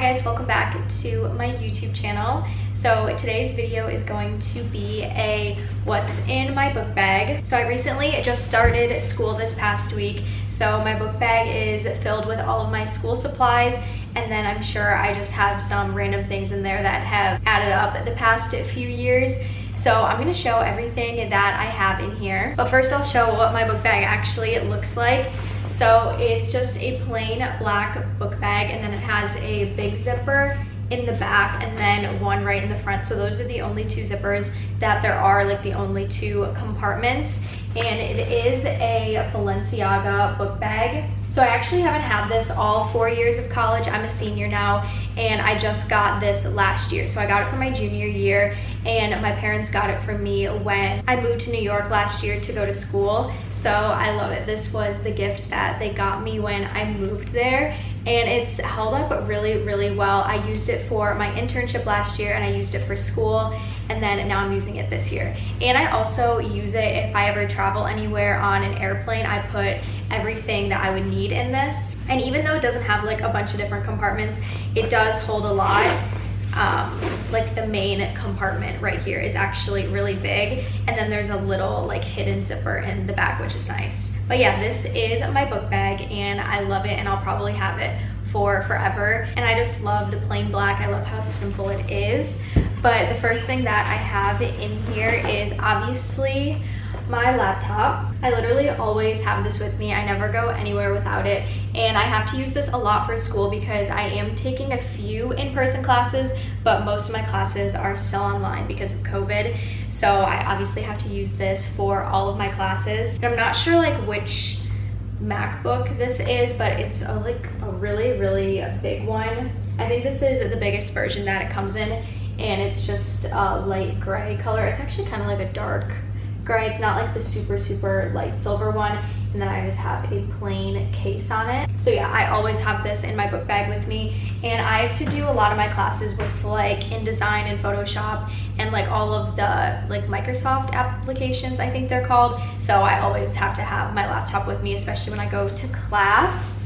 guys, welcome back to my YouTube channel. So today's video is going to be a what's in my book bag. So I recently just started school this past week, so my book bag is filled with all of my school supplies, and then I'm sure I just have some random things in there that have added up the past few years. So I'm going to show everything that I have in here, but first I'll show what my book bag actually looks like. So it's just a plain black book bag, and then it has a big zipper in the back and then one right in the front. So those are the only two zippers that there are, like the only two compartments. And it is a Balenciaga book bag. So I actually haven't had this all 4 years of college. I'm a senior now, and I just got this last year. So I got it for my junior year, and my parents got it for me when I moved to New York last year to go to school. So I love it. This was the gift that they got me when I moved there, and it's held up really, really well. I used it for my internship last year, and I used it for school, and then now I'm using it this year. And I also use it if I ever travel anywhere on an airplane. I put everything that I would need in this, and even though it doesn't have like a bunch of different compartments, it does hold a lot. Like the main compartment right here is actually really big, and then there's a little like hidden zipper in the back, which is nice. But yeah, this is my book bag, and I love it, and I'll probably have it for forever. And I just love the plain black. I love how simple it is. But the first thing that I have in here is obviously my laptop. I literally always have this with me. I never go anywhere without it, and I have to use this a lot for school because I am taking a few in-person classes, but most of my classes are still online because of COVID. So I obviously have to use this for all of my classes. And I'm not sure like which MacBook this is, but it's like a really, really big one. I think this is the biggest version that it comes in, and it's just a light gray color. It's actually kind of like a dark gray. It's not like the super light silver one. And then I just have a plain case on it. So yeah, I always have this in my book bag with me, and I have to do a lot of my classes with like InDesign and Photoshop and like all of the like Microsoft applications, I think they're called. So I always have to have my laptop with me, especially when I go to class.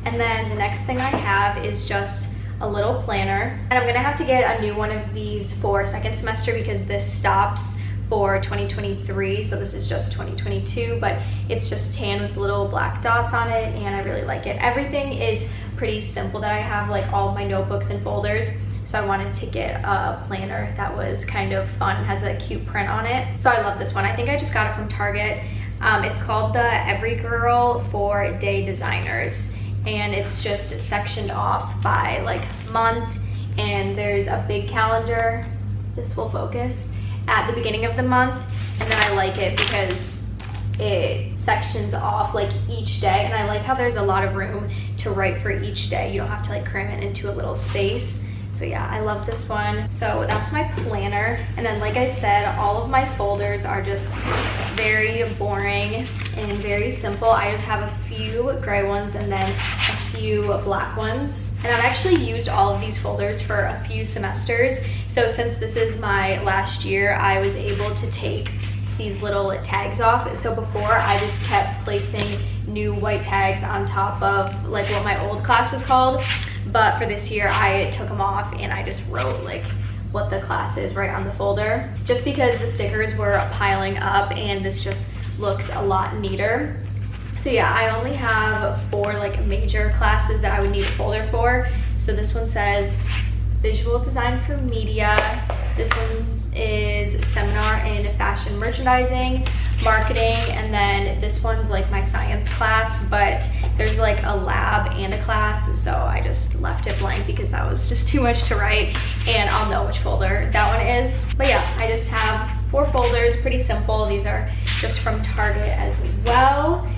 And then the next thing I have is just a little planner, and I'm gonna have to get a new one of these for second semester because this stops for 2023, so this is just 2022, but it's just tan with little black dots on it, and I really like it. Everything is pretty simple that I have, like all of my notebooks and folders, so I wanted to get a planner that was kind of fun and has a cute print on it. So I love this one. I think I just got it from Target. It's called the Every Girl 4-Day Designers, and it's just sectioned off by like month, and there's a big calendar, this will focus, at the beginning of the month. And then I like it because it sections off like each day, and I like how there's a lot of room to write for each day. You don't have to like cram it into a little space. So yeah, I love this one. So that's my planner. And then like I said, all of my folders are just very boring and very simple. I just have a few gray ones and then a few black ones. And I've actually used all of these folders for a few semesters. So since this is my last year, I was able to take these little tags off. So before, I just kept placing new white tags on top of like what my old class was called. But for this year, I took them off and I just wrote like what the class is right on the folder, just because the stickers were piling up and this just looks a lot neater. So yeah, I only have 4 like major classes that I would need a folder for. So this one says visual design for media. This one is seminar in fashion merchandising, marketing, and then this one's like my science class, but there's like a lab and a class, so I just left it blank because that was just too much to write, and I'll know which folder that one is. But yeah, I just have 4 folders, pretty simple. These are just from Target as well.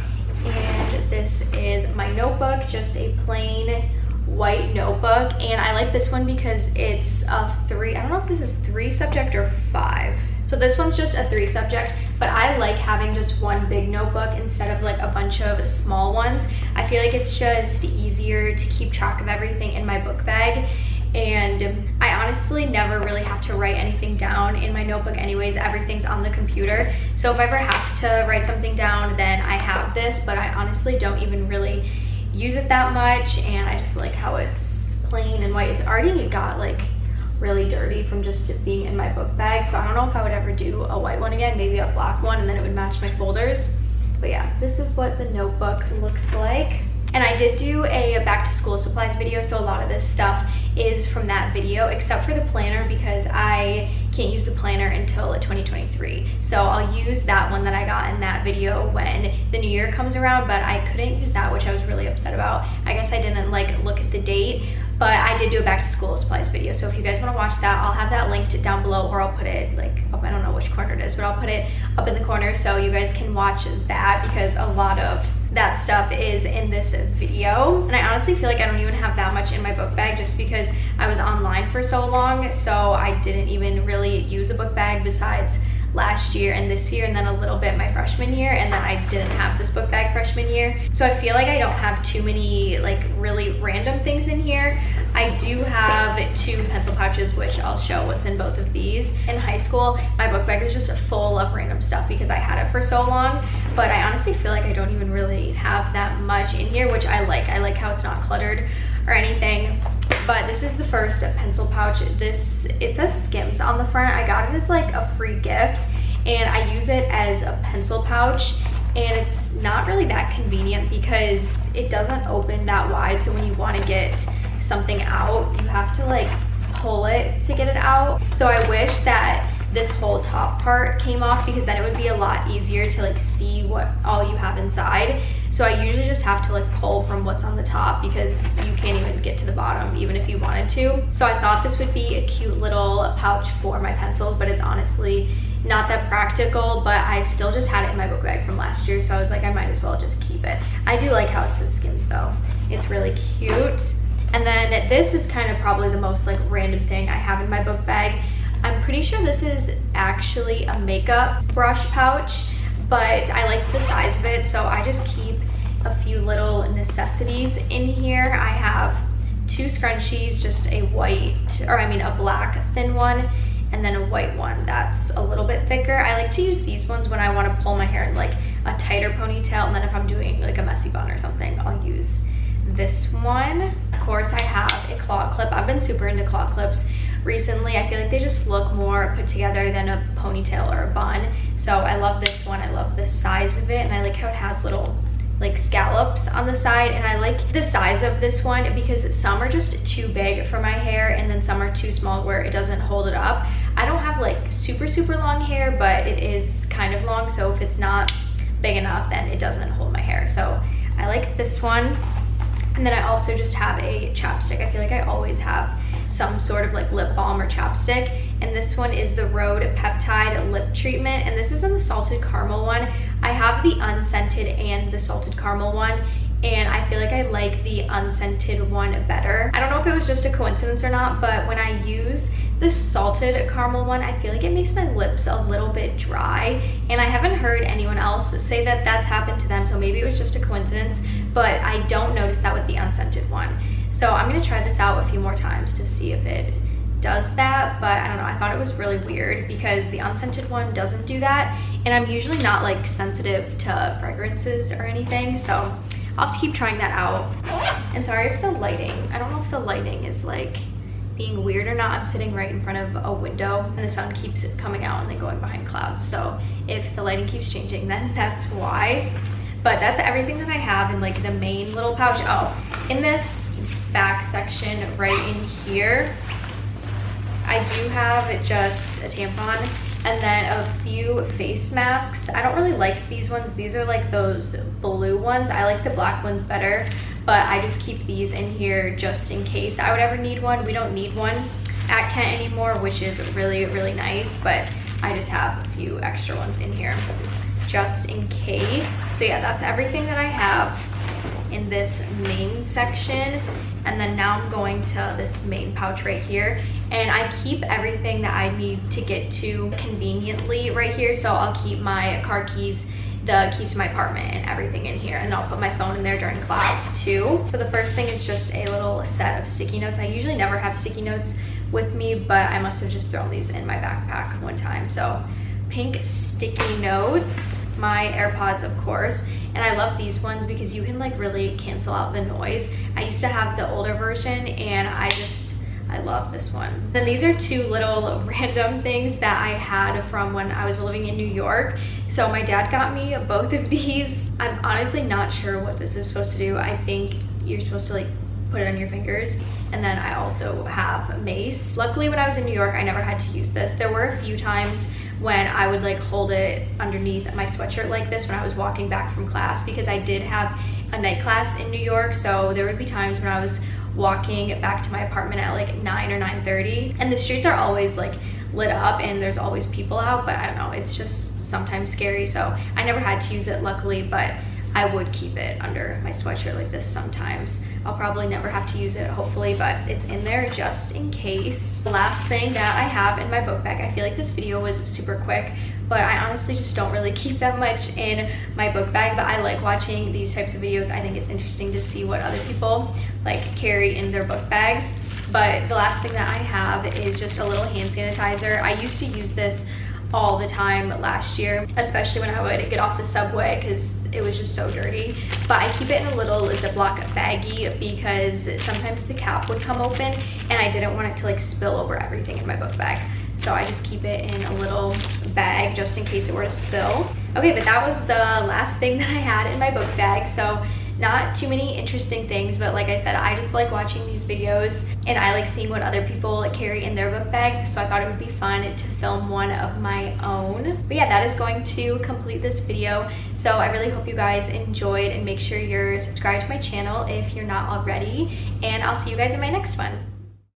And this is my notebook, just a plain white notebook, and I like this one because it's a 3, I don't know if this is 3 subject or 5. So this one's just a 3 subject, but I like having just one big notebook instead of like a bunch of small ones. I feel like it's just easier to keep track of everything in my book bag. And I honestly never really have to write anything down in my notebook anyways. Everything's on the computer. So if I ever have to write something down, then I have this, but I honestly don't even really use it that much, and I just like how it's plain and white. It's already got like really dirty from just it being in my book bag, so I don't know if I would ever do a white one again, maybe a black one, and then it would match my folders. But yeah, this is what the notebook looks like. And I did do a back to school supplies video, so a lot of this stuff is from that video, except for the planner, because I can't use the planner until 2023. So I'll use that one that I got in that video when the new year comes around, but I couldn't use that, which I was really upset about. I guess I didn't like look at the date, but I did do a back to school supplies video. So if you guys want to watch that, I'll have that linked down below, or I'll put it like up, I don't know which corner it is, but I'll put it up in the corner so you guys can watch that, because a lot of that stuff is in this video. And I honestly feel like I don't even have that much in my book bag, just because I was online for so long, so I didn't even really use a book bag besides last year and this year, and then a little bit my freshman year, and then I didn't have this book bag freshman year. So I feel like I don't have too many like really random things in here. I do have 2 pencil pouches, which I'll show what's in both of these. In high school, my book bag was just full of random stuff because I had it for so long, but I honestly feel like I don't even really have that much in here, which I like. I like how it's not cluttered or anything. But this is the first pencil pouch. It says Skims on the front. I got it as like a free gift, and I use it as a pencil pouch, and it's not really that convenient because it doesn't open that wide. So when you want to get something out, you have to like pull it to get it out. So I wish that this whole top part came off, because then it would be a lot easier to like see what all you have inside. So I usually just have to like pull from what's on the top, because you can't even get to the bottom even if you wanted to. So I thought this would be a cute little pouch for my pencils, but it's honestly not that practical. But I still just had it in my book bag from last year, so I was like, I might as well just keep it. I do like how it says Skims though. It's really cute. And then this is kind of probably the most like random thing I have in my book bag. I'm pretty sure this is actually a makeup brush pouch, but I liked the size of it, so I just keep a few little necessities in here. I have 2 scrunchies, just a black thin one, and then a white one that's a little bit thicker. I like to use these ones when I want to pull my hair in like a tighter ponytail, and then if I'm doing like a messy bun or something, I'll use this one. Of course, I have a claw clip. I've been super into claw clips recently. I feel like they just look more put together than a ponytail or a bun. So I love this one. I love the size of it, and I like how it has little like scallops on the side, and I like the size of this one because some are just too big for my hair, and then some are too small where it doesn't hold it up. I don't have like super long hair, but it is kind of long, so if it's not big enough, then it doesn't hold my hair. So I like this one. And then I also just have a chapstick. I feel like I always have some sort of like lip balm or chapstick. And this one is the Rhode Peptide Lip Treatment. And this is in the salted caramel one. I have the unscented and the salted caramel one, and I feel like I like the unscented one better. I don't know if it was just a coincidence or not, but when I use the salted caramel one, I feel like it makes my lips a little bit dry, and I haven't heard anyone else say that that's happened to them, so maybe it was just a coincidence, but I don't notice that with the unscented one. So I'm gonna try this out a few more times to see if it does that, but I don't know, I thought it was really weird because the unscented one doesn't do that, and I'm usually not like sensitive to fragrances or anything, so I'll have to keep trying that out. And sorry if the lighting, I don't know if the lighting is like being weird or not. I'm sitting right in front of a window and the sun keeps coming out and then going behind clouds, so if the lighting keeps changing, then that's why. But that's everything that I have in like the main little pouch. Oh, in this back section right in here, I do have just a tampon and then a few face masks. I don't really like these ones. These are like those blue ones. I like the black ones better, but I just keep these in here just in case I would ever need one. We don't need one at Kent anymore, which is really nice, but I just have a few extra ones in here just in case. So yeah, that's everything that I have in this main section. And then now I'm going to this main pouch right here, and I keep everything that I need to get to conveniently right here. So I'll keep my car keys, the keys to my apartment, and everything in here, and I'll put my phone in there during class too. So the first thing is just a little set of sticky notes. I usually never have sticky notes with me, but I must have just thrown these in my backpack one time. So pink sticky notes, my AirPods of course, and I love these ones because you can like really cancel out the noise. I used to have the older version and I love this one. Then these are two little random things that I had from when I was living in New York. So my dad got me both of these. I'm honestly not sure what this is supposed to do. I think you're supposed to like put it on your fingers. And then I also have mace. Luckily when I was in New York, I never had to use this. There were a few times when I would like hold it underneath my sweatshirt like this when I was walking back from class, because I did have a night class in New York. So there would be times when I was walking back to my apartment at like 9 or 9:30, and the streets are always like lit up and there's always people out, but I don't know, it's just sometimes scary. So I never had to use it, luckily, but I would keep it under my sweatshirt like this sometimes. I'll probably never have to use it, hopefully, but it's in there just in case. The last thing that I have in my book bag, I feel like this video was super quick, but I honestly just don't really keep that much in my book bag, but I like watching these types of videos. I think it's interesting to see what other people like carry in their book bags. But the last thing that I have is just a little hand sanitizer. I used to use this all the time last year, especially when I would get off the subway because it was just so dirty. But I keep it in a little Ziploc baggie because sometimes the cap would come open and I didn't want it to like spill over everything in my book bag. So I just keep it in a little bag just in case it were to spill. Okay, but that was the last thing that I had in my book bag. So not too many interesting things, but like I said, I just like watching these videos and I like seeing what other people carry in their book bags. So I thought it would be fun to film one of my own. But yeah, that is going to complete this video. So I really hope you guys enjoyed, and make sure you're subscribed to my channel if you're not already. And I'll see you guys in my next one.